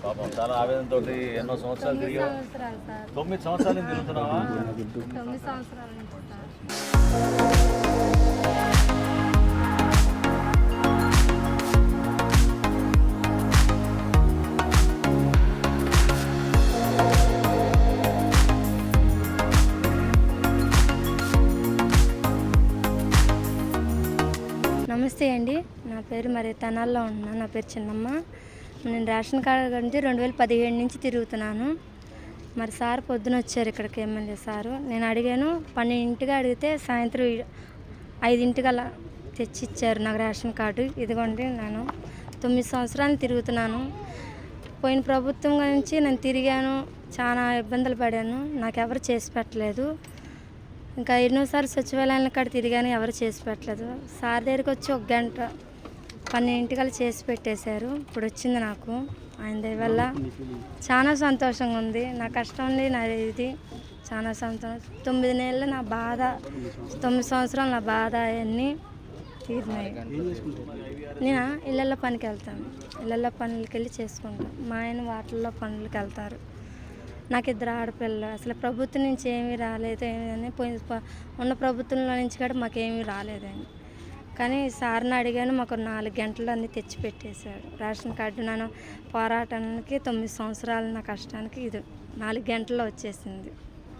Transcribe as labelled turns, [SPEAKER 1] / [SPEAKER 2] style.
[SPEAKER 1] పాపం చాలా ఆవేదనతో ఎన్నో సంవత్సరాలు తిరిగా 9 సంవత్సరాలు తిరుగుతున్నావా?
[SPEAKER 2] 9 సంవత్సరాల నుంచి సార్. నమస్తే అండి, నా పేరు మరి తెనాల్లో ఉంటున్నాను. నా పేరు చిన్నమ్మ. నేను రేషన్ కార్డు నుంచి 2017 నుంచి తిరుగుతున్నాను. మరి సార్ పొద్దున వచ్చారు ఇక్కడికి, ఎమ్మెల్యే సారు. నేను అడిగాను, 12ంటికి అడిగితే సాయంత్రం 5ంటికల్లా తెచ్చిచ్చారు నాకు రేషన్ కార్డు. ఇదిగోండి, నేను 9 సంవత్సరాలు తిరుగుతున్నాను. పోయిన ప్రభుత్వం నుంచి నేను తిరిగాను, చాలా ఇబ్బందులు పడాను. నాకెవరు చేసి పెట్టలేదు. ఇంకా ఎన్నోసార్లు సచివాలయాల కాడ తిరిగాను, ఎవరు చేసి పెట్టలేదు. సార్ దగ్గరికి వచ్చి 1 గంట 12ంటికల్లా చేసి పెట్టేశారు. ఇప్పుడు వచ్చింది నాకు. ఆయన దయ వల్ల చాలా సంతోషంగా ఉంది. నా కష్టం ఉంది, నా ఇది చాలా సంతోషం. 9 నెలలు నా బాధ, 9 సంవత్సరాలు నా బాధ అవన్నీ తీరినాయి. నేను ఇళ్ళల్లో పనికి వెళ్తాను, ఇళ్ళల్లో పనులకి వెళ్ళి చేసుకుంటాను. మా ఆయన వాటిల్లో పనులకి వెళ్తారు. నాకు 2 ఆడపిల్లలు. అసలు ప్రభుత్వం నుంచి ఏమీ రాలేదు, ఏమీ ఉన్న ప్రభుత్వంలో నుంచి కూడా మాకేమీ రాలేదండి. కానీ సార్ని అడిగాను, మాకు 4 గంటలు అన్నీ తెచ్చిపెట్టేశాడు. రేషన్ కార్డు నన్ను పోరాటానికి 9 సంవత్సరాలు నా కష్టానికి ఇది 4 గంటల్లో వచ్చేసింది.